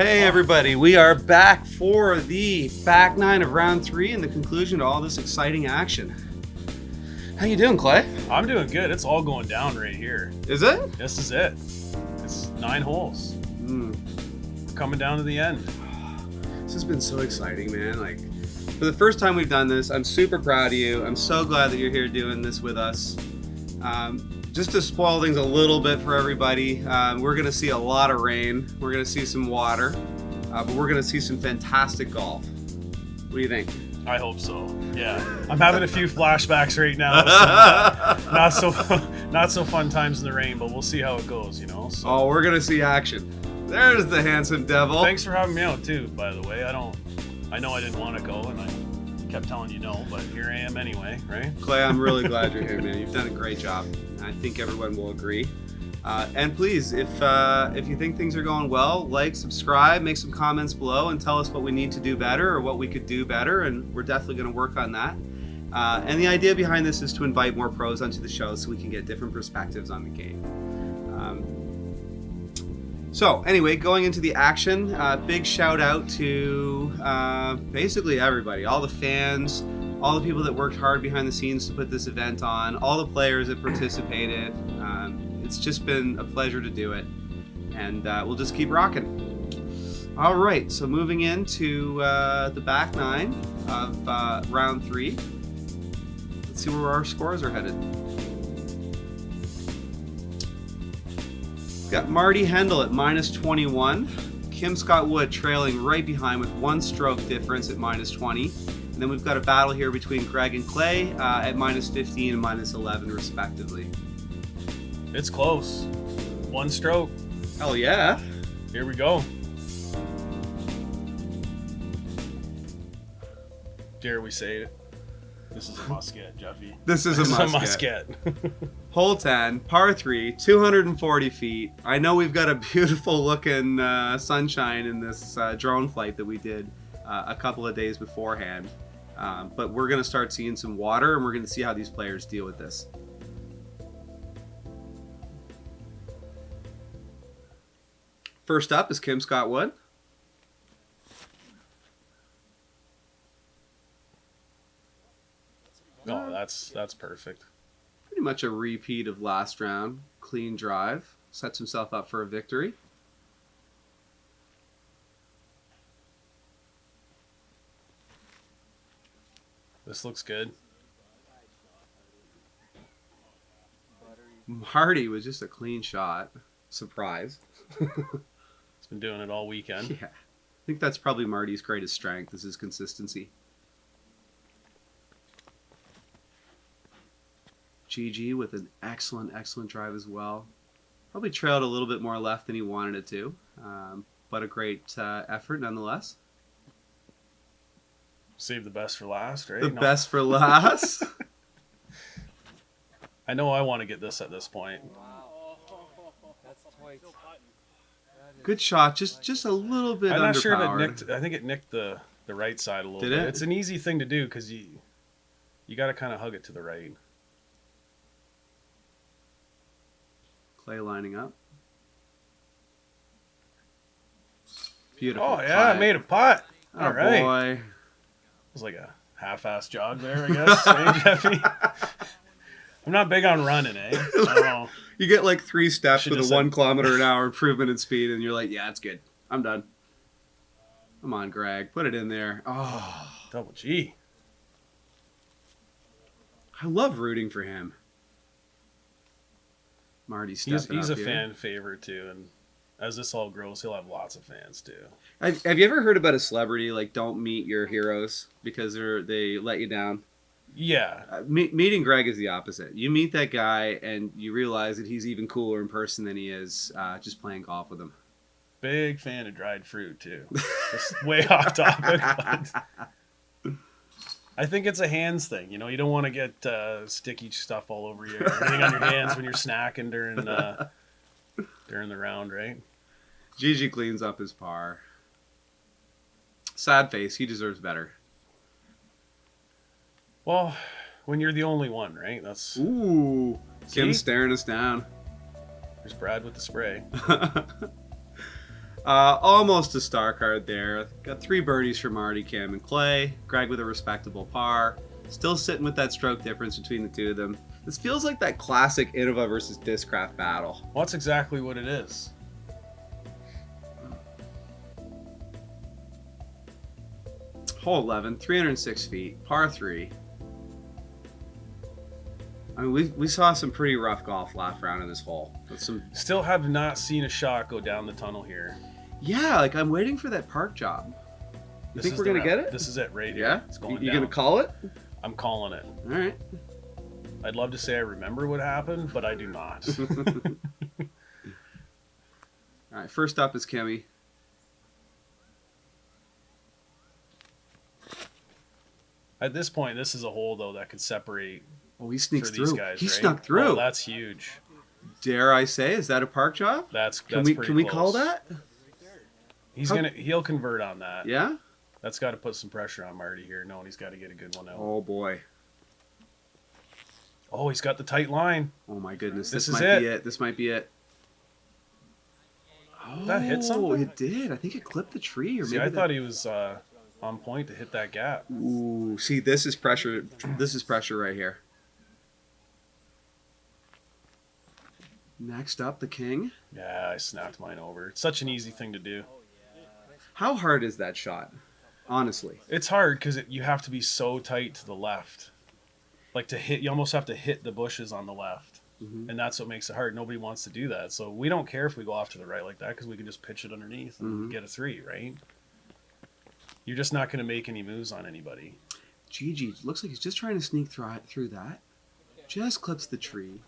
Hey everybody, we are back for the back nine of round 3 and the conclusion to all this exciting action. How you doing, Clay? I'm doing good. It's all going down right here. Is it? This is it. It's 9 holes. We're coming down to the end. This has been so exciting, man. Like, for the first time we've done this, I'm super proud of you. I'm so glad that you're here doing this with us. Just to spoil things a little bit for everybody, we're going to see a lot of rain. We're going to see some water, but we're going to see some fantastic golf. What do you think? I hope so. Yeah, I'm having a few flashbacks right now. Not so fun times in the rain, but we'll see how it goes. So. Oh, we're going to see action. There's the handsome devil. Thanks for having me out too. By the way, I know I didn't want to go, and I kept telling you no, but here I am anyway, right? Clay, I'm really glad you're here, man. You've done a great job. I think everyone will agree. And please, if you think things are going well, like, subscribe, make some comments below, and tell us what we need to do better or what we could do better, and we're definitely going to work on that. And the idea behind this is to invite more pros onto the show so we can get different perspectives on the game. So anyway, going into the action, big shout out to basically everybody, all the fans, all the people that worked hard behind the scenes to put this event on, all the players that participated. It's just been a pleasure to do it, and we'll just keep rocking. All right, so moving into the back nine of round 3. Let's see where our scores are headed. Got Marty Hendel at -21, Kim Scott Wood trailing right behind with 1 stroke difference at -20, and then we've got a battle here between Greg and Clay at -15 and -11 respectively. It's close. 1 stroke. Hell yeah. Here we go. Dare we say it? This is a musket, Jeffy. This is a musket. Hole 10, par 3, 240 feet. I know we've got a beautiful looking sunshine in this drone flight that we did a couple of days beforehand. But we're going to start seeing some water, and we're going to see how these players deal with this. First up is Kim Scott Wood. Oh, that's perfect. Pretty much a repeat of last round. Clean drive. Sets himself up for a victory. This looks good. Marty was just a clean shot. Surprise. He's been doing it all weekend. Yeah. I think that's probably Marty's greatest strength, is his consistency. GG with an excellent drive as well. Probably trailed a little bit more left than he wanted it to, but a great effort nonetheless. Save the best for last, right? The best for last. I know I want to get this at this point. Good shot, just a little bit underpowered. I'm not sure if it nicked. I think it nicked the right side a little bit. Did it? It's an easy thing to do because you got to kind of hug it to the right. Clay lining up. Beautiful. Oh, yeah, I made a putt. All right. Boy. It was like a half-ass jog there, I guess. Hey, Jeffy? I'm not big on running, eh? I don't know. You get like 3 steps with a 1 said... km/h improvement in speed, and you're like, yeah, it's good. I'm done. Come on, Greg. Put it in there. Oh. Double G. I love rooting for him. Marty's stepping He's up a here. fan favorite too, and as this all grows, he'll have lots of fans too. Have you ever heard about a celebrity like don't meet your heroes because they let you down? Yeah. Meeting Greg is the opposite. You meet that guy and you realize that he's even cooler in person than he is just playing golf with him. Big fan of dried fruit too. Just way off topic. But I think it's a hands thing. You don't want to get sticky stuff all over you, everything on your hands when you're snacking during the round, right? Gigi cleans up his par. Sad face. He deserves better. Well, when you're the only one, right? That's. Ooh. See? Kim's staring us down. There's Brad with the spray. Almost a star card there. Got 3 birdies for Marty, Kim, and Clay. Greg with a respectable par. Still sitting with that stroke difference between the two of them. This feels like that classic Innova versus Discraft battle. Well, that's exactly what it is. Hole 11, 306 feet, par 3. I mean, we saw some pretty rough golf last round in this hole. With some... Still have not seen a shot go down the tunnel here. Yeah, like I'm waiting for that park job. You think we're going to get it? This is it right here. Yeah? It's going You down. going to call it? I'm calling it. All right. I'd love to say I remember what happened, but I do not. All right, first up is Kimmy. At this point, this is a hole, though, that could separate Oh, he sneaks for through. these guys, He right? snuck through. Oh, that's huge. Dare I say, is that a park job? That's Can pretty we close. call that? He'll convert on that. Yeah? That's got to put some pressure on Marty here. No, he's got to get a good one out. Oh boy. Oh, he's got the tight line. Oh my goodness. This This is might it. be it. This might be it. Oh, That hit something? It did. I think it clipped the tree, or See, maybe I thought he was on point to hit that gap. Ooh, see, this is pressure. This is pressure right here. Next up, the king. Yeah, I snapped mine over. It's such an easy thing to do. How hard is that shot? Honestly. It's hard because you have to be so tight to the left. Like to hit, you almost have to hit the bushes on the left. Mm-hmm. And that's what makes it hard. Nobody wants to do that. So we don't care if we go off to the right like that because we can just pitch it underneath and get a 3, right? You're just not going to make any moves on anybody. Gigi, looks like he's just trying to sneak through that. Just clips the tree.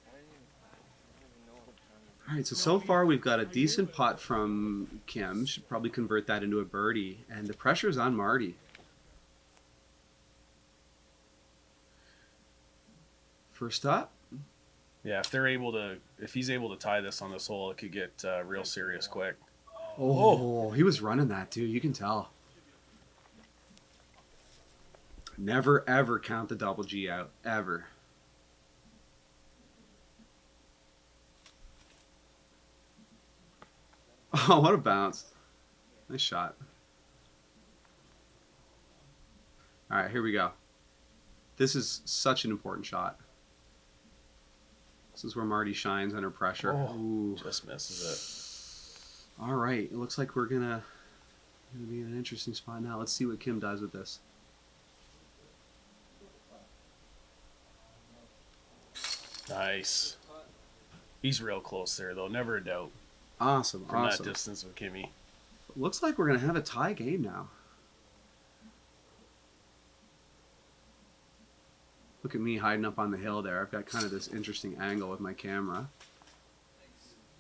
All right, so far we've got a decent putt from Kim. Should probably convert that into a birdie. And the pressure's on Marty. First up. Yeah, if he's able to tie this on this hole, it could get real serious quick. Oh, he was running that too. You can tell. Never, ever count the double G out. Ever. Oh, what a bounce. Nice shot. All right, here we go. This is such an important shot. This is where Marty shines under pressure. Oh, Ooh. just misses All right, it looks like we're gonna be in an interesting spot now. Let's see what Kim does with this. it. Nice. He's real close there, though. Never a doubt Awesome, from awesome. that distance with Kimmy. Looks like we're gonna have a tie game now. Look at me hiding up on the hill there. I've got kind of this interesting angle with my camera.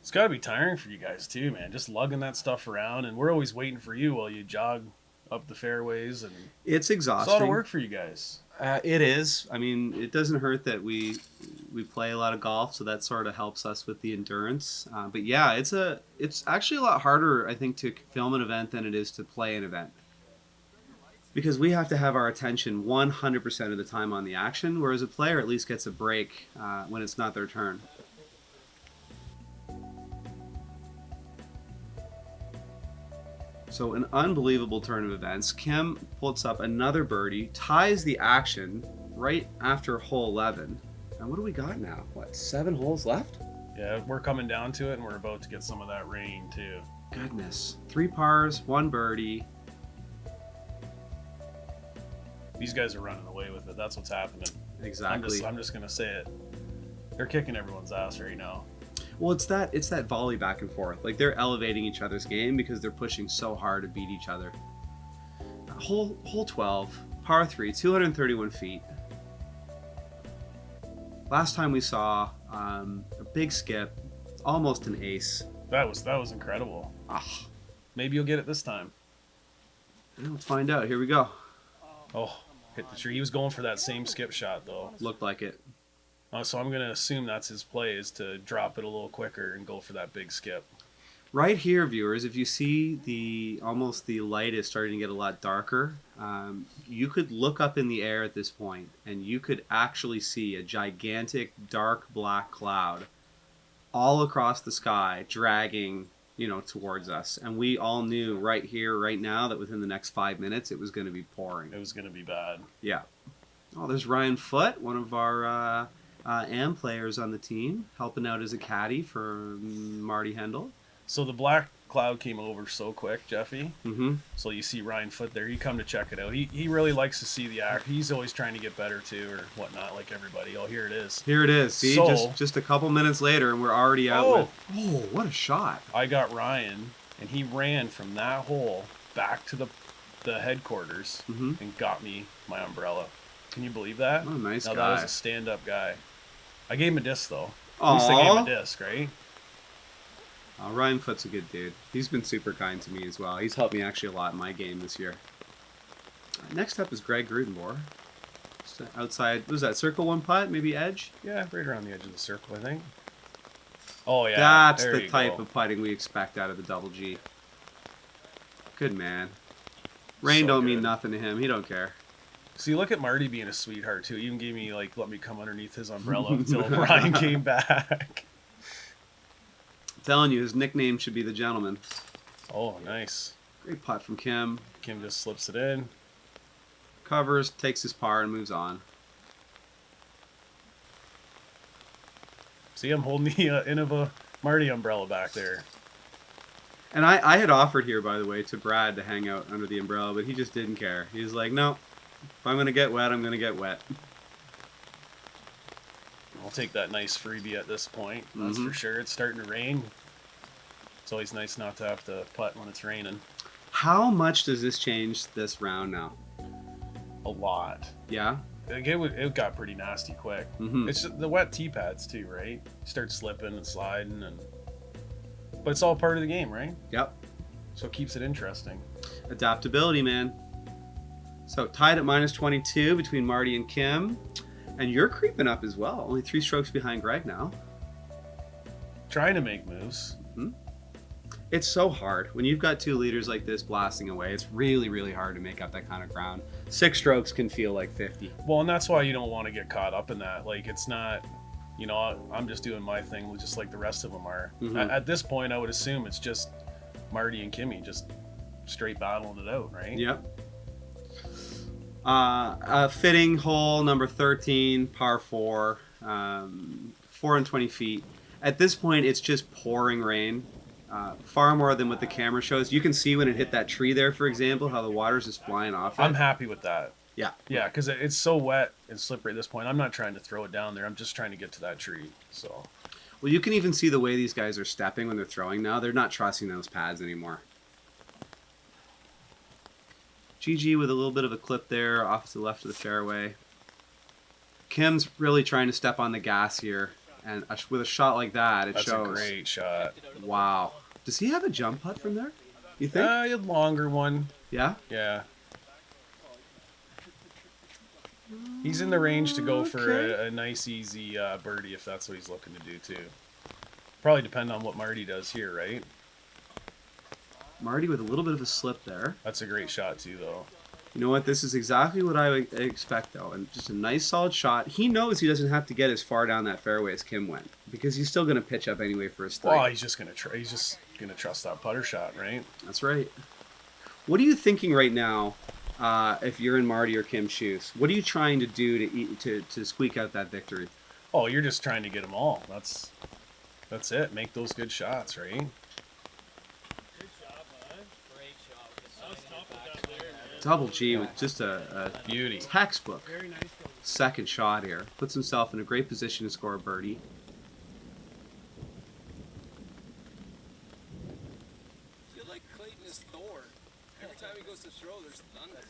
It's got to be tiring for you guys, too, man. Just lugging that stuff around, and we're always waiting for you while you jog up the fairways. And It's it's a exhausting. lot of work for you guys. It is. I mean, it doesn't hurt that we play a lot of golf, so that sort of helps us with the endurance. But yeah, it's actually a lot harder, I think, to film an event than it is to play an event. Because we have to have our attention 100% of the time on the action, whereas a player at least gets a break when it's not their turn. So an unbelievable turn of events. Kim puts up another birdie, ties the action right after hole 11. And what do we got now? What, 7 holes left? Yeah, we're coming down to it, and we're about to get some of that rain, too. Goodness. 3 pars, 1 birdie. These guys are running away with it. That's what's happening. Exactly. I'm just going to say it. They're kicking everyone's ass right now. Well, it's that volley back and forth. Like, they're elevating each other's game because they're pushing so hard to beat each other. Hole 12, par 3, 231 feet. Last time we saw a big skip, almost an ace. That was incredible. Ah, Maybe you'll get it this time. let's find out. Here we go. Oh, hit the tree. He was going for that same skip shot, though. Looked like it. So I'm going to assume that's his play, is to drop it a little quicker and go for that big skip. Right here, viewers, if you see the light is starting to get a lot darker, you could look up in the air at this point and you could actually see a gigantic dark black cloud all across the sky dragging towards us. And we all knew right here, right now, that within the next 5 minutes, it was going to be pouring. It was going to be bad. Yeah. Oh, there's Ryan Foote, one of our AM players on the team, helping out as a caddy for Marty Hendel. So the black cloud came over so quick, Jeffy. Mm-hmm. So you see Ryan Foote there. He come to check it out. He really likes to see the act. He's always trying to get better too, or whatnot, like everybody. Oh, here it is. Here it is. See, So, just a couple minutes later, and we're already out with... Oh, what a shot. I got Ryan, and he ran from that hole back to the headquarters and got me my umbrella. Can you believe that? Oh, nice guy. That was a stand-up guy. I gave him a disc, though. Aww. At least I gave him a disc, right? Ryan Foote's a good dude. He's been super kind to me as well. He's helped me actually a lot in my game this year. Next up is Greg Grootenboer. Outside, what was that, circle one putt? Maybe edge? Yeah, right around the edge of the circle, I think. Oh, yeah. That's there the type go. of putting we expect out of the double G. Good man. Rain So don't good. mean nothing to him. He don't care. See, look at Marty being a sweetheart, too. He even gave me, let me come underneath his umbrella until Ryan came back. I'm telling you, his nickname should be the Gentleman. Oh, nice. Great putt from Kim. Kim just slips it in. Covers, takes his par, and moves on. See, I'm holding the end of a Marty umbrella back there. And I had offered here, by the way, to Brad to hang out under the umbrella, but he just didn't care. He was like, no, if I'm going to get wet, I'm going to get wet. I'll take that nice freebie at this point. That's for sure. It's starting to rain. It's always nice not to have to putt when it's raining. How much does this change this round now? A lot. Yeah? Like it got pretty nasty quick. It's just the wet tee pads too, right? You start slipping and sliding, but it's all part of the game, right? Yep. So it keeps it interesting. Adaptability, man. So tied at minus 22 between Marty and Kim. And you're creeping up as well. Only 3 strokes behind Greg now. Trying to make moves. It's so hard. When you've got 2 leaders like this blasting away, it's really, really hard to make up that kind of ground. 6 strokes can feel like 50. Well, and that's why you don't want to get caught up in that. Like, it's not, I'm just doing my thing just like the rest of them are. At this point, I would assume it's just Marty and Kimmy just straight battling it out, right? Yep. Fitting hole number 13, par 4, 4 and 20 feet. At this point, it's just pouring rain, far more than what the camera shows. You can see when it hit that tree there, for example, how the water's just flying off it. I'm happy with that. Yeah. Yeah, because it's so wet and slippery at this point. I'm not trying to throw it down there. I'm just trying to get to that tree. So. Well, you can even see the way these guys are stepping when they're throwing now. They're not trusting those pads anymore. GG with a little bit of a clip there off to the left of the fairway. Kim's really trying to step on the gas here. And with a shot like that, it shows. That's a great shot. Wow. Does he have a jump putt from there? You think? A longer one. Yeah? Yeah. He's in the range to go for a nice, easy birdie if that's what he's looking to do, too. Probably depend on what Marty does here, right? Marty with a little bit of a slip there. That's a great shot, too, though. You know what? This is exactly what I would expect, though. And just a nice, solid shot. He knows he doesn't have to get as far down that fairway as Kim went. Because he's still going to pitch up anyway for his 3. Oh, he's just going to try. He's just going to trust that putter shot, right? That's right. What are you thinking right now if you're in Marty or Kim's shoes? What are you trying to do to squeak out that victory? Oh, you're just trying to get them all. That's it. Make those good shots, right? Double G with just a beauty, textbook second shot here. Puts himself in a great position to score a birdie. I feel like Clayton is Thor. Every time he goes to throw, there's thunder.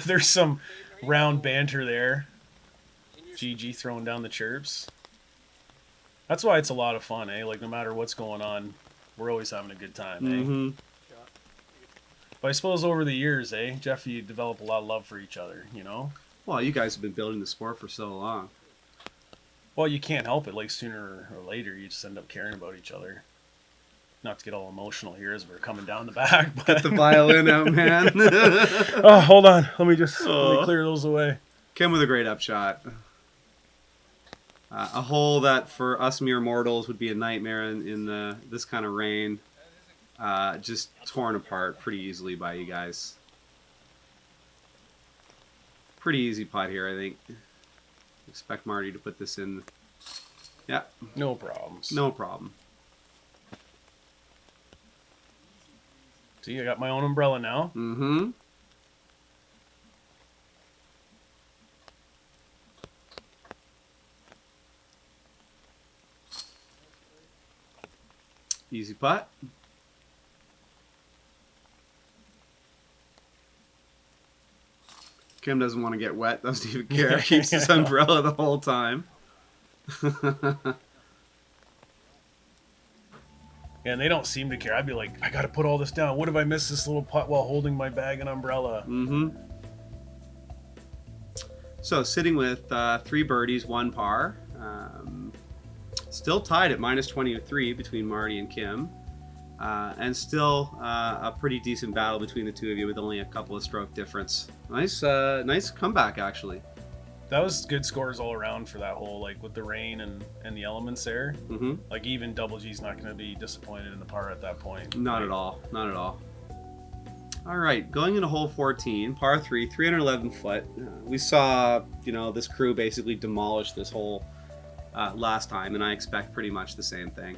There's some round banter there. GG throwing down the chirps. That's why it's a lot of fun, eh? Like, no matter what's going on, we're always having a good time, eh? But I suppose over the years, Jeff, you develop a lot of love for each other, Well, you guys have been building the sport for so long. Well, you can't help it. Like, sooner or later, you just end up caring about each other. Not to get all emotional here as we're coming down the back. But... Get the violin out, man. Oh, hold on. Let me clear those away. Kim with a great upshot. A hole that for us mere mortals would be a nightmare in this kind of rain. Just torn apart pretty easily by you guys. Pretty easy putt here, I think. Expect Marty to put this in. Yeah. No problems. No problem. See, I got my own umbrella now. Mm-hmm. Easy putt. Kim doesn't want to get wet, doesn't even care. Keeps his umbrella the whole time. Yeah, and they don't seem to care. I'd be like, I got to put all this down. What if I miss this little putt while holding my bag and umbrella? Mm-hmm. So sitting with 3 birdies, 1 par. Still tied at -23 between Marty and Kim. And still a pretty decent battle between the two of you with only a couple of stroke difference. Nice comeback, actually. That was good scores all around for that hole, like with the rain and the elements there. Mm-hmm. Like even Double G's not going to be disappointed in the par at that point. Not at all. Not at all. All right, going into hole 14, par 3, 311 foot. We saw, this crew basically demolish this hole last time, and I expect pretty much the same thing.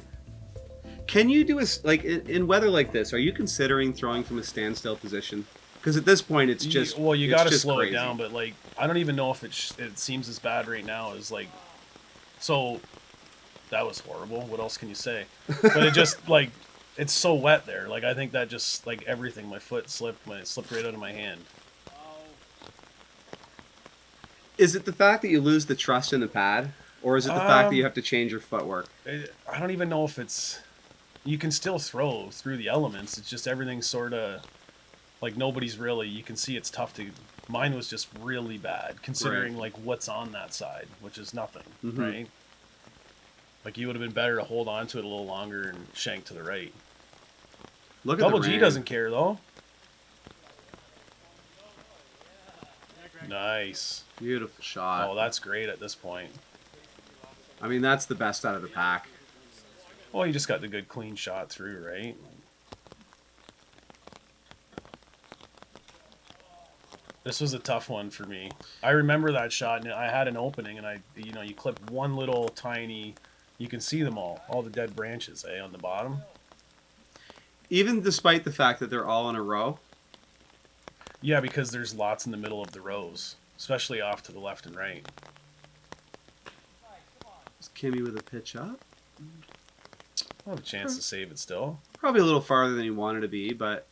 Can you do in weather like this? Are you considering throwing from a standstill position? Because at this point, it's just you got to slow crazy. it down. But like, I don't even know if it seems as bad right now as like. So, that was horrible. What else can you say? But it just like, it's so wet there. Like I think that just like everything, my foot slipped. It slipped right out of my hand. Is it the fact that you lose the trust in the pad, or is it the fact that you have to change your footwork? I don't even know if it's. You can still throw through the elements. It's just everything's sort of like nobody's really. You can see it's tough to. Mine was just really bad considering like what's on that side, which is nothing, right? Like you would have been better to hold on to it a little longer and shank to the right. Look at Double the G rain. doesn't care though. Nice. Beautiful shot. Oh, that's great at this point. I mean, that's the best out of the pack. Well, you just got the good clean shot through, right? This was a tough one for me. I remember that shot, and I had an opening, and you clip one little tiny, you can see them all the dead branches, on the bottom. Even despite the fact that they're all in a row? Yeah, because there's lots in the middle of the rows, especially off to the left and right. Is Kimmy with a pitch up? I'll have a chance to save it still. Probably a little farther than he wanted to be, but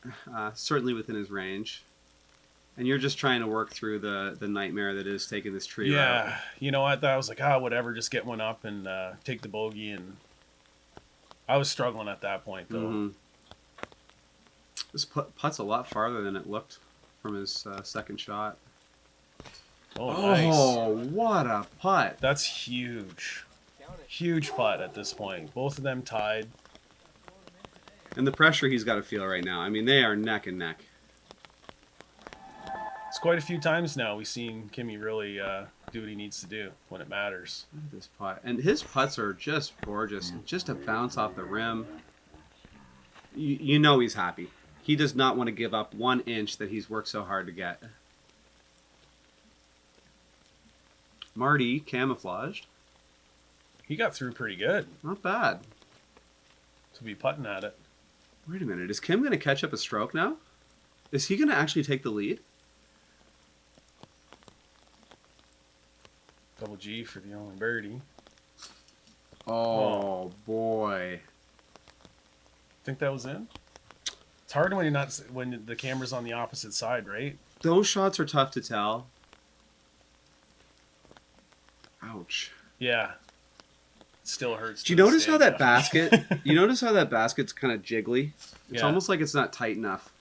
certainly within his range. And you're just trying to work through the nightmare that is taking this tree route. Yeah, you know what? I was like, whatever, just get one up and take the bogey. And I was struggling at that point, though. Mm-hmm. This putt's a lot farther than it looked from his second shot. Oh, nice. Oh, what a putt. That's huge. Huge putt at this point. Both of them tied. And the pressure he's got to feel right now. I mean, they are neck and neck. It's quite a few times now we've seen Kimmy really do what he needs to do when it matters. Look at this putt. And his putts are just gorgeous. Just a bounce off the rim. You know he's happy. He does not want to give up 1 inch that he's worked so hard to get. Marty camouflaged. He got through pretty good Not bad. to be putting at it. Wait a minute. Is Kim going to catch up a stroke now? Is he going to actually take the lead? Double G for the only birdie. Oh, boy. Think that was in? It's hard when the camera's on the opposite side, right? Those shots are tough to tell. Ouch. Yeah. It still hurts. Do you notice how that basket? You notice how that basket's kind of jiggly? It's Yeah. almost like it's not tight enough.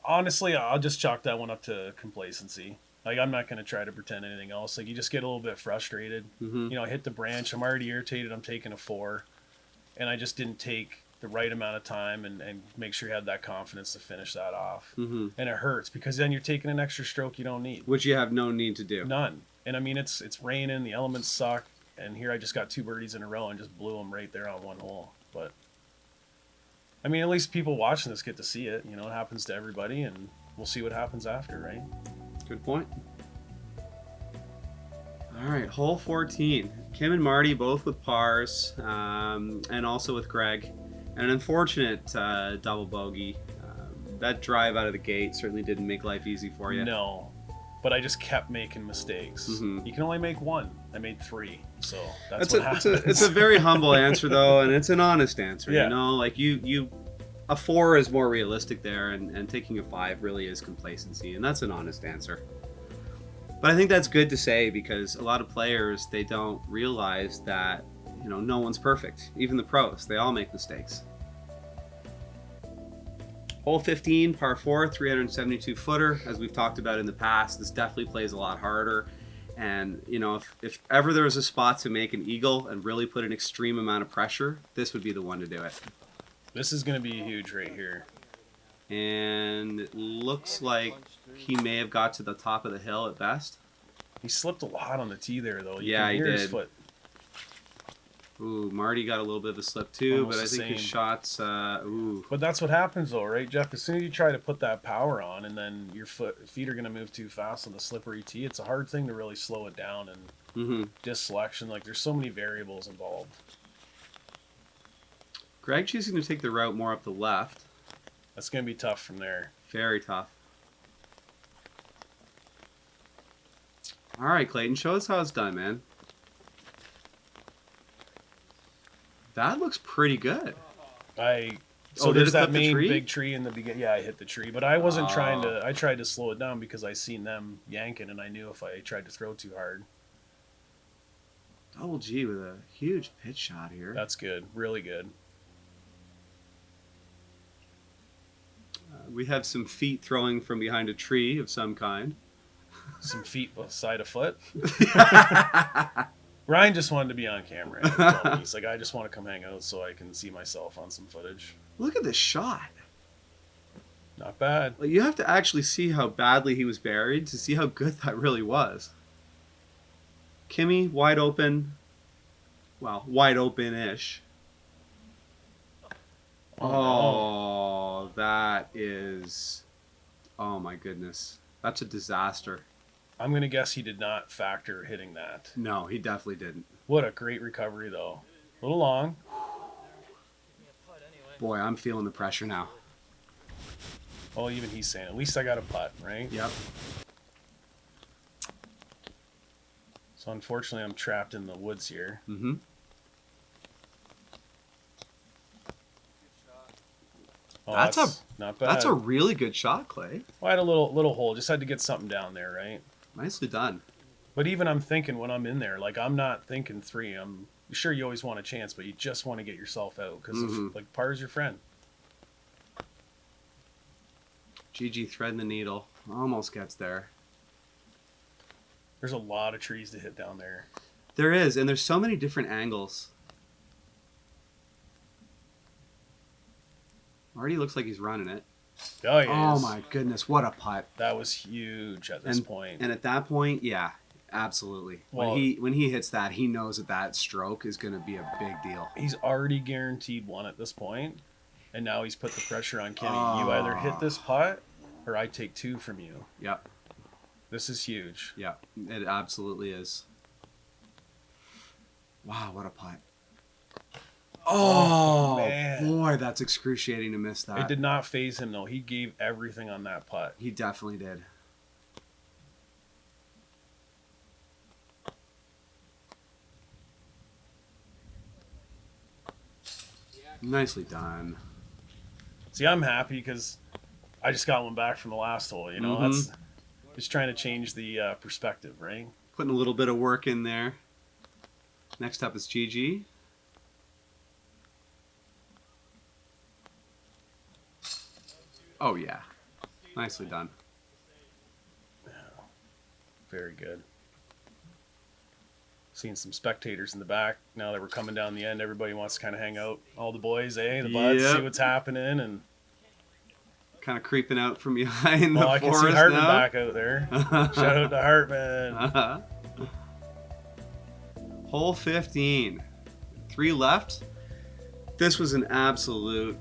Honestly, I'll just chalk that one up to complacency. Like, I'm not going to try to pretend anything else. Like, you just get a little bit frustrated. Mm-hmm. I hit the branch. I'm already irritated. I'm taking a 4. And I just didn't take the right amount of time and make sure you had that confidence to finish that off. Mm-hmm. And it hurts because then you're taking an extra stroke you don't need. Which you have no need to do. None. And I mean, it's raining. The elements suck. And here I just got 2 birdies in a row and just blew them right there on 1 hole. But I mean, at least people watching this get to see it. You know, it happens to everybody, and we'll see what happens after, right? Good point. All right, hole 14. Kim and Marty both with pars, and also with Greg. And an unfortunate double bogey. That drive out of the gate certainly didn't make life easy for you. No, but I just kept making mistakes. Mhm. You can only make 1. I made 3, so that's what happens. It's a very humble answer, though, and it's an honest answer. Yeah. You know, like a 4 is more realistic there, and taking a 5 really is complacency, and that's an honest answer. But I think that's good to say, because a lot of players, they don't realize that, you know, no one's perfect. Even the pros, they all make mistakes. Hole 15, par 4, 372 footer. As we've talked about in the past, this definitely plays a lot harder. And, you know, if ever there was a spot to make an eagle and really put an extreme amount of pressure, this would be the one to do it. This is going to be huge right here. And it looks like he may have got to the top of the hill at best. He slipped a lot on the tee there, though. You Yeah, can he hear his did. foot. Ooh, Marty got a little bit of a slip too, Almost but I the think his same. shots, ooh. But that's what happens, though, right, Jeff? As soon as you try to put that power on, and then your feet are going to move too fast on the slippery tee, it's a hard thing to really slow it down. And Mm-hmm. disc selection, like, there's so many variables involved. Greg choosing to take the route more up the left. That's going to be tough from there. Very tough. All right, Clayton, show us how it's done, man. That looks pretty good. So did there's it that clip the main tree? big tree in the beginning. Yeah, I hit the tree, but I wasn't trying Oh. to. I tried to slow it down because I seen them yanking, and I knew if I tried to throw too hard. Double G with a huge pitch shot here. That's good, really good. We have some feet throwing from behind a tree of some kind. Some feet beside a foot. Ryan just wanted to be on camera. He told me, he's like, I just want to come hang out so I can see myself on some footage. Look at this shot. Not bad. Like, you have to actually see how badly he was buried to see how good that really was. Kimmy, wide open. Well, wide open-ish. Oh, that is... Oh, my goodness. That's a disaster. I'm going to guess he did not factor hitting that. No, he definitely didn't. What a great recovery, though. A little long. Boy, I'm feeling the pressure now. Well, even he's saying, at least I got a putt, right? Yep. So unfortunately, I'm trapped in the woods here. Mm-hmm. Oh, That's not bad. That's a really good shot, Clay. Well, I had a little hole. Just had to get something down there, right? Nicely done. But even I'm thinking when I'm in there, like, I'm not thinking 3. I'm sure you always want a chance, but you just want to get yourself out because like, par's your friend. GG threading the needle. Almost gets there. There's a lot of trees to hit down there. There is, and there's so many different angles. Marty looks like he's running it. Oh, he Oh is. my goodness, what a putt. That was huge at this point. And at that point, yeah, absolutely. Well, when he hits that, he knows that stroke is going to be a big deal. He's already guaranteed 1 at this point, and now he's put the pressure on Kenny. You either hit this putt, or I take 2 from you. Yep. This is huge. Yep. It absolutely is. Wow, what a putt. Oh, man. boy, that's excruciating to miss that. It did not phase him, though. He gave everything on that putt. He definitely did. Nicely done. See, I'm happy because I just got one back from the last hole, you know? Mhm. That's just trying to change the perspective, right? Putting a little bit of work in there. Next up is GG. Oh, yeah. Nicely done. Very good. Seeing some spectators in the back. Now that we're coming down the end, everybody wants to kind of hang out. All the boys, the buds, Yep. see what's happening. And Kind of creeping out from behind the I can forest see Hartman now. back out there. Shout out to Hartman. Hole 15. 3 left. This was an absolute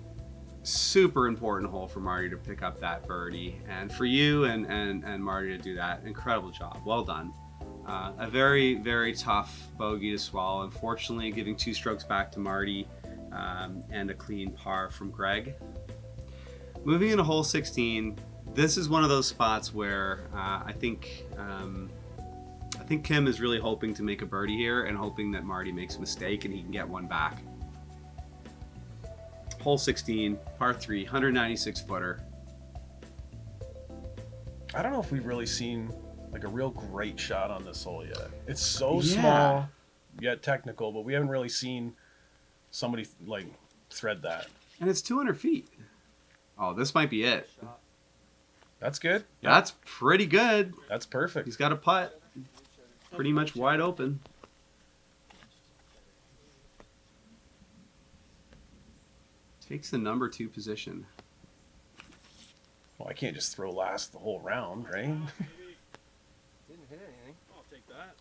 super important hole for Marty to pick up that birdie, and for you and Marty to do that. Incredible job. Well done. A very, very tough bogey to swallow. Unfortunately, giving 2 strokes back to Marty, and a clean par from Greg. Moving into hole 16, this is one of those spots where I think Kim is really hoping to make a birdie here and hoping that Marty makes a mistake and he can get one back. Hole 16, par 3, 196 footer. I don't know if we've really seen like a real great shot on this hole yet. It's so small, yet technical, but we haven't really seen somebody like thread that. And it's 200 feet. Oh, this might be it. That's good. Yeah. That's pretty good. That's perfect. He's got a putt. Pretty much wide open. Takes the number 2 position. Well, I can't just throw last the whole round, right? Didn't hit anything. I'll take that.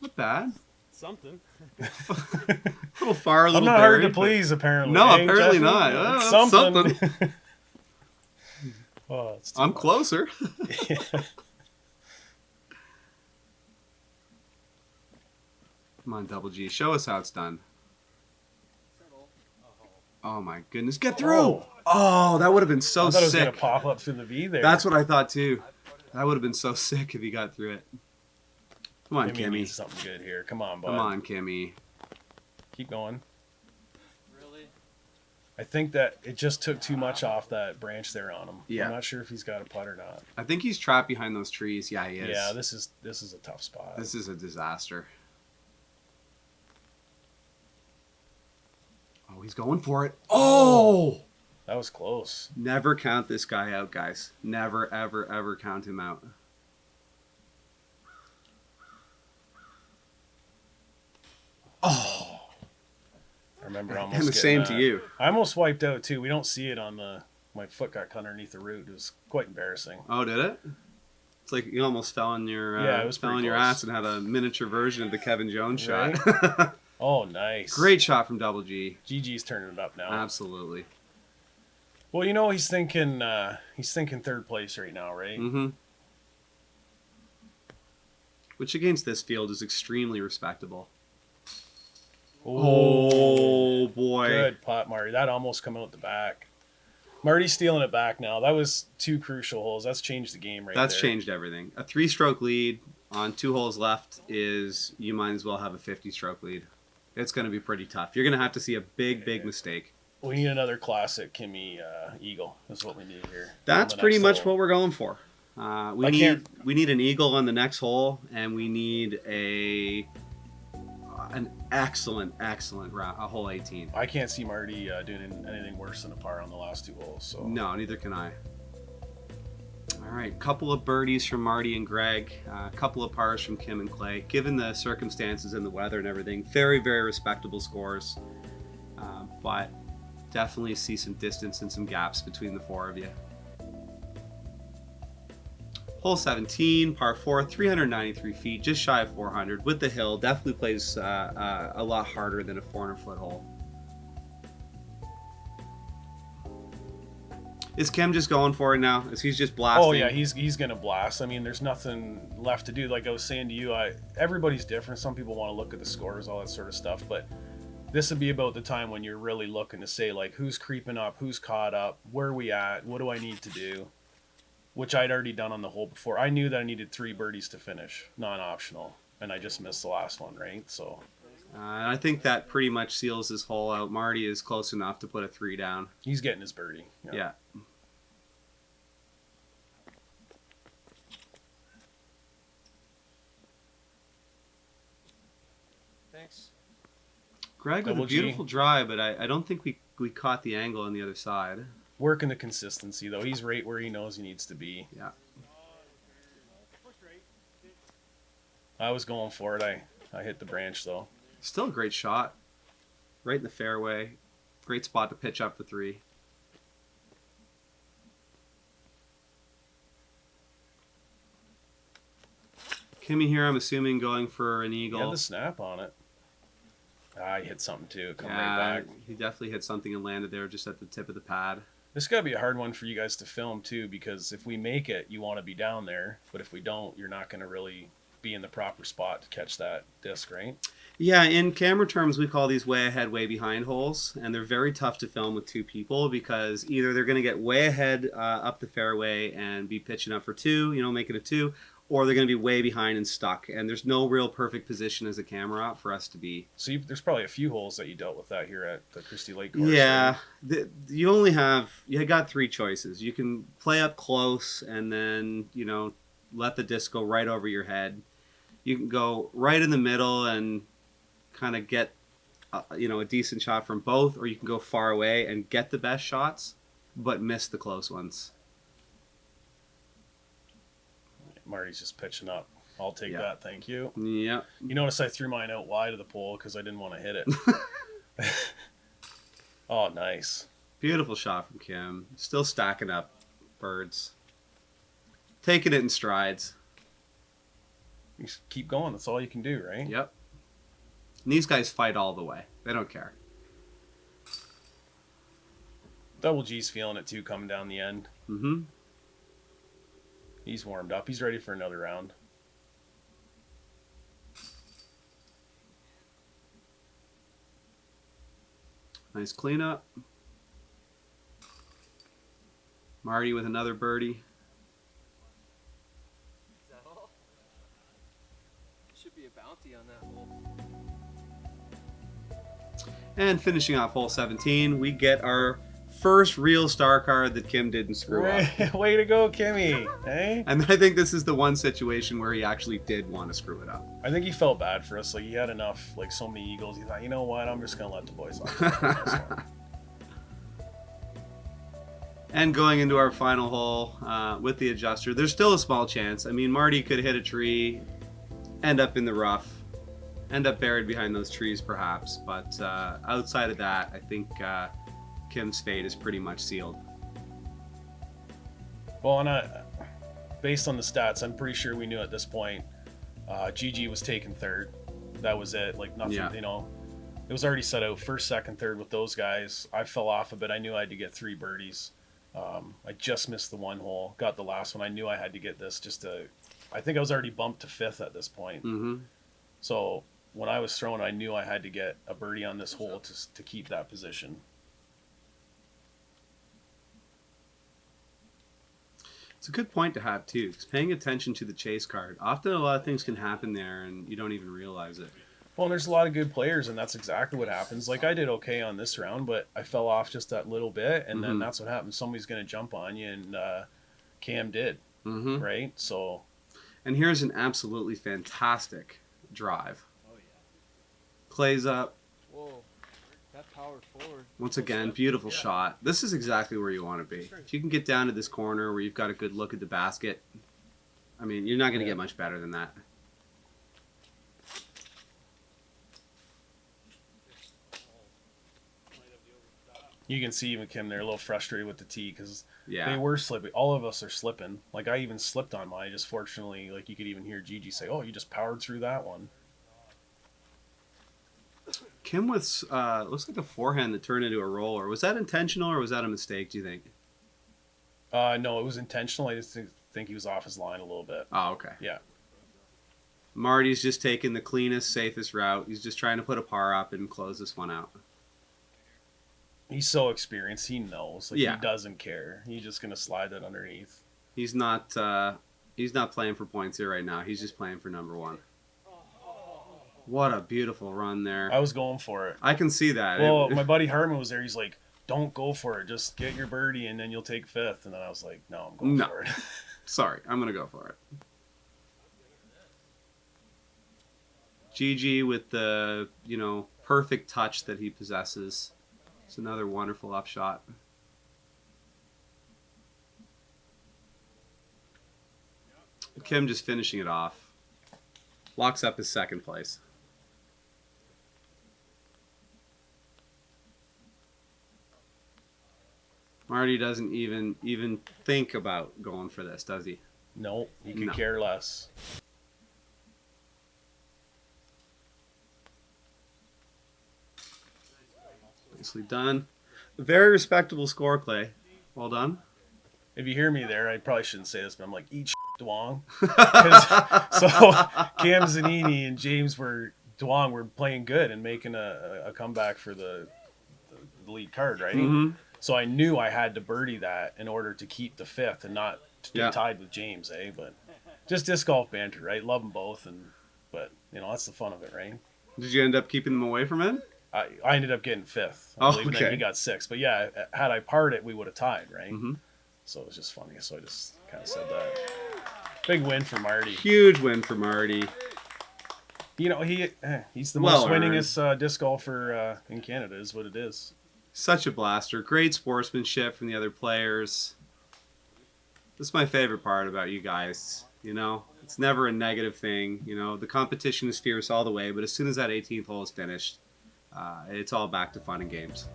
Not bad. Something. A little far, a little I'm not buried, hard to please, apparently. No, eh, apparently Jeffy? not. Oh, It's that's something. Oh, it's I'm much. closer. Come on, Double G. Show us how it's done. Oh my goodness. Get through! Oh, that would have been so I thought it was going sick. to pop up through the V there. That's what I thought too. That would have been so sick if he got through it. Come on, Kimmy Kimmy. needs something good here. Come on, bud. Come on, Kimmy. Keep going. Really? I think that it just took too much off that branch there on him. Yeah. I'm not sure if he's got a putt or not. I think he's trapped behind those trees. Yeah, he is. Yeah, this is a tough spot. This is a disaster. Oh, he's going for it. Oh! That was close. Never count this guy out, guys. Never, ever, ever count him out. Oh! I remember almost And the getting same to that. you. I almost wiped out too. We don't see it on the. My foot got cut underneath the root. It was quite embarrassing. Oh, did it? It's like you almost fell on your Yeah, it was fell pretty on your close. ass and had a miniature version of the Kevin Jones shot. Right? Oh, nice. Great shot from Double G. GG's turning it up now. Absolutely. Well, you know he's thinking third place right now, right? Mm-hmm. Which against this field is extremely respectable. Oh boy. Good putt, Marty. That almost come out the back. Marty's stealing it back now. That was 2 crucial holes. That's changed the game right That's there. changed everything. A 3-stroke lead on 2 holes left is you might as well have a 50-stroke lead. It's going to be pretty tough. You're going to have to see a big mistake. We need another classic Kimmy eagle. That's what we need here. That's on the pretty next much hole. what we're going for. We need an eagle on the next hole, and we need an excellent round, a hole 18. I can't see Marty doing anything worse than a par on the last 2 holes. So No, neither can I. All right, couple of birdies from Marty and Greg, a couple of pars from Kim and Clay. Given the circumstances and the weather and everything, very respectable scores, but definitely see some distance and some gaps between the 4 of you. Hole 17, par 4, 393 feet, just shy of 400. With the hill, definitely plays a lot harder than a 400-foot hole. Is Kim just going for it now? Is he just blasting? Oh yeah, he's gonna blast. I mean, there's nothing left to do. Like I was saying to you, everybody's different. Some people want to look at the scores, all that sort of stuff. But this would be about the time when you're really looking to say like, who's creeping up, who's caught up, where are we at, what do I need to do? Which I'd already done on the hole before. I knew that I needed 3 birdies to finish, non-optional, and I just missed the last one, right? So. I think that pretty much seals this hole out. Marty is close enough to put a 3 down. He's getting his birdie. Yeah. Thanks. Greg with Double a G. beautiful drive, but I don't think we caught the angle on the other side. Working the consistency, though. He's right where he knows he needs to be. Yeah. I was going for it. I hit the branch, though. Still a great shot. Right in the fairway. Great spot to pitch up the 3. Kimmy here, I'm assuming, going for an He eagle. had the snap on it. he hit something too. Come Yeah, right back. he definitely hit something and landed there just at the tip of the pad. This got to be a hard one for you guys to film too, because if we make it, you want to be down there, but if we don't, you're not going to really be in the proper spot to catch that disc, right? Yeah, in camera terms, we call these way ahead, way behind holes, and they're very tough to film with two people because either they're going to get way ahead up the fairway and be pitching up for two, make it a two, or they're going to be way behind and stuck, and there's no real perfect position as a camera op for us to be. So there's probably a few holes that you dealt with that here at the Christie Lake course. Yeah, right? you got three choices. You can play up close and then, let the disc go right over your head. You can go right in the middle and kind of get, a decent shot from both, or you can go far away and get the best shots, but miss the close ones. Marty's just pitching up. I'll take that, thank you. Yeah. You notice I threw mine out wide of the pole because I didn't want to hit it. Oh, nice. Beautiful shot from Kim. Still stacking up birds. Taking it in strides. You just keep going. That's all you can do, right? Yep. And these guys fight all the way. They don't care. Double G's feeling it too coming down the end. Mm-hmm. He's warmed up. He's ready for another round. Nice cleanup. Marty with another birdie. Is that all? Should be a bounty on that hole. And finishing off hole 17, we get our first real star card that Kim didn't screw up. Way to go, Kimmy. Hey? And I think this is the one situation where he actually did want to screw it up. I think he felt bad for us. Like, he had enough, like, so many eagles. He thought, you know what? I'm just going to let the boys off. And going into our final hole with the adjuster, there's still a small chance. I mean, Marty could hit a tree, end up in the rough, end up buried behind those trees perhaps. But outside of that, I think Kim's fate is pretty much sealed. Well, and based on the stats, I'm pretty sure we knew at this point GG was taking third. That was it. Like, nothing, it was already set out first, second, third with those guys. I fell off a bit. I knew I had to get 3 birdies. I just missed the one hole, got the last one. I knew I had to get this I think I was already bumped to 5th at this point. Mm-hmm. So when I was throwing, I knew I had to get a birdie on this hole to keep that position. It's a good point to have too, because paying attention to the chase card, often a lot of things can happen there and you don't even realize it. Well, and there's a lot of good players, and that's exactly what happens. Like, I did okay on this round, but I fell off just that little bit, and then that's what happens. Somebody's going to jump on you, and Cam did, right? So, and here's an absolutely fantastic drive. Oh, yeah. Clay's up. Whoa. That power forward. Once again, beautiful shot. This is exactly where you want to be. If you can get down to this corner where you've got a good look at the basket, I mean, you're not going to get much better than that. you can see even Kim there a little frustrated with the tee because Yeah. they were slipping. All of us are slipping. Like, I even slipped on mine. Just fortunately, like, you could even hear Gigi say, "Oh, you just powered through that one." Kim with looks like a forehand that turned into a roller. Was that intentional or was that a mistake, do you think? No, it was intentional. I just think he was off his line a little bit. Oh, okay. Yeah. Marty's just taking the cleanest, safest route. He's just trying to put a par up and close this one out. He's so experienced. He knows. Like, Yeah. He doesn't care. He's just going to slide that underneath. He's not playing for points here right now. He's just playing for number one. What a beautiful run there. I was going for it. I can see that. Well, my buddy Harmon was there. He's like, "Don't go for it. Just get your birdie and then you'll take fifth." And then I was like, "No, I'm going for it." Sorry, I'm going to go for it. Gigi with the, perfect touch that he possesses. It's another wonderful upshot. Kim just finishing it off. Locks up his second place. Marty doesn't even think about going for this, does he? Nope, he could No. care less. Nicely done. Very respectable score, Clay. Well done. If you hear me there, I probably shouldn't say this, but I'm like, eat Duong. So Cam Zanini and James Duong were playing good and making a comeback for the lead card, right? Mm-hmm. So I knew I had to birdie that in order to keep the fifth and not get tied with James, eh? But just disc golf banter, right? Love them both, but that's the fun of it, right? Did you end up keeping them away from it? I ended up getting fifth. Oh, and then he got sixth. But yeah, had I parred it, we would have tied, right? Mm-hmm. So it was just funny. So I just kind of said that. Big win for Marty. Huge win for Marty. He's the most winningest disc golfer in Canada, is what it is. Such a blaster. Great sportsmanship from the other players. That's my favorite part about you guys. It's never a negative thing. The competition is fierce all the way, but as soon as that 18th hole is finished, it's all back to fun and games.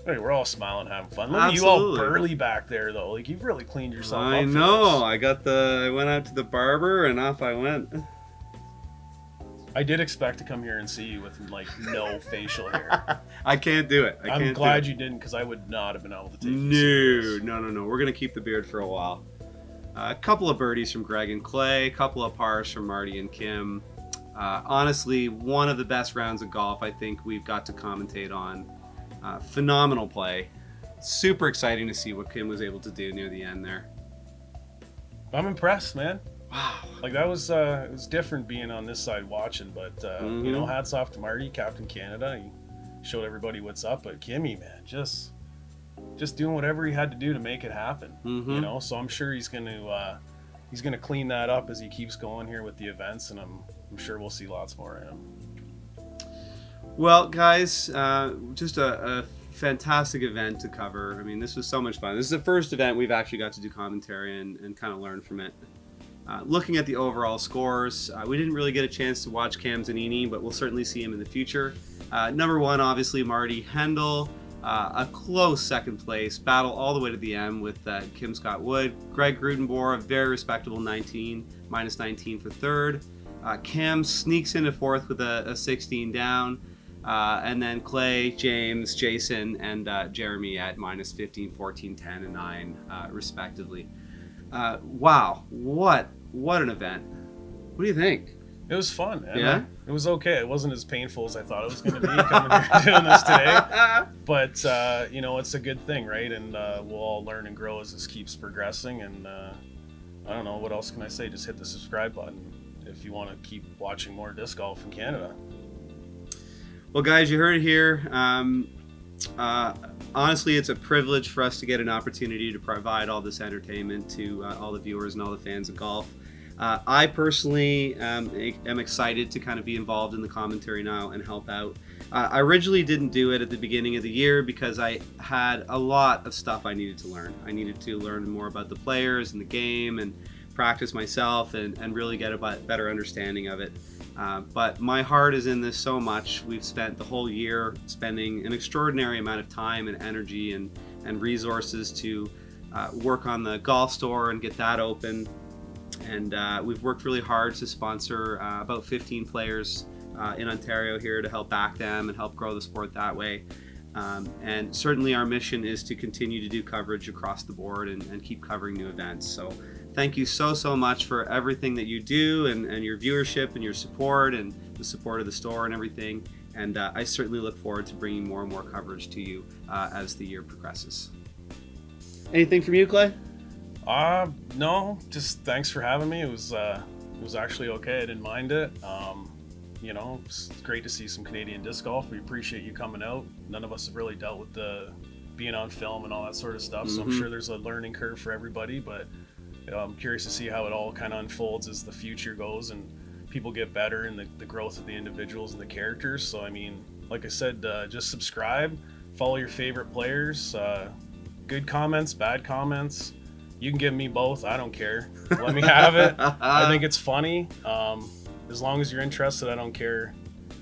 Hey, we're all smiling, having fun. Look at you all burly back there, though. Like, you've really cleaned yourself up. I know. I went out to the barber and off I went. I did expect to come here and see you with like no facial hair. I can't do it. I'm glad you didn't, because I would not have been able to take you. No. We're gonna keep the beard for a while. A couple of birdies from Greg and Clay, a couple of pars from Marty and Kim. Honestly, one of the best rounds of golf I think we've got to commentate on. Phenomenal play. Super exciting to see what Kim was able to do near the end there. I'm impressed, man. Wow. Like, that was it was different being on this side watching, but hats off to Marty, Captain Canada. He showed everybody what's up, but Kimmy, man, just doing whatever he had to do to make it happen. Mm-hmm. So I'm sure he's gonna clean that up as he keeps going here with the events, and I'm sure we'll see lots more of him. Well, guys, just a fantastic event to cover. I mean, this was so much fun. This is the first event we've actually got to do commentary and kind of learn from it. Looking at the overall scores, we didn't really get a chance to watch Cam Zanini, but we'll certainly see him in the future. Number one, obviously, Marty Hendel. A close second place, battle all the way to the end with Kim Scott Wood. Greg Grootenboer, a very respectable 19, minus 19 for third. Cam sneaks into fourth with a 16 down. And then Clay, James, Jason, and Jeremy at minus 15, 14, 10, and 9, respectively. Wow, what an event. What do you think? It was fun, man. Yeah? It was okay. It wasn't as painful as I thought it was going to be coming here and doing this today. But, it's a good thing, right? And we'll all learn and grow as this keeps progressing. And I don't know, what else can I say? Just hit the subscribe button if you want to keep watching more disc golf in Canada. Well, guys, you heard it here. Honestly, it's a privilege for us to get an opportunity to provide all this entertainment to all the viewers and all the fans of golf. I personally am excited to kind of be involved in the commentary now and help out. I originally didn't do it at the beginning of the year because I had a lot of stuff I needed to learn. I needed to learn more about the players and the game and practice myself and really get a better understanding of it. But my heart is in this so much. We've spent the whole year spending an extraordinary amount of time and energy and resources to work on the golf store and get that open. And we've worked really hard to sponsor about 15 players in Ontario here to help back them and help grow the sport that way. And certainly our mission is to continue to do coverage across the board and keep covering new events. So thank you so much for everything that you do and your viewership and your support and the support of the store and everything. And I certainly look forward to bringing more and more coverage to you as the year progresses. Anything from you, Clay? No, just thanks for having me. It was actually okay. I didn't mind it. It's great to see some Canadian disc golf. We appreciate you coming out. None of us have really dealt with the being on film and all that sort of stuff, so I'm sure there's a learning curve for everybody, but I'm curious to see how it all kind of unfolds as the future goes and people get better and the growth of the individuals and the characters. So, I mean, like I said, just subscribe, follow your favorite players, good comments, bad comments. You can give me both. I don't care. Let me have it. I think it's funny. As long as you're interested, I don't care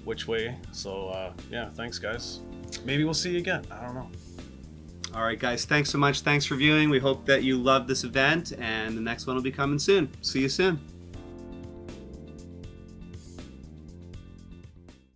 which way. So, thanks, guys. Maybe we'll see you again. I don't know. All right, guys. Thanks so much. Thanks for viewing. We hope that you loved this event, and the next one will be coming soon. See you soon.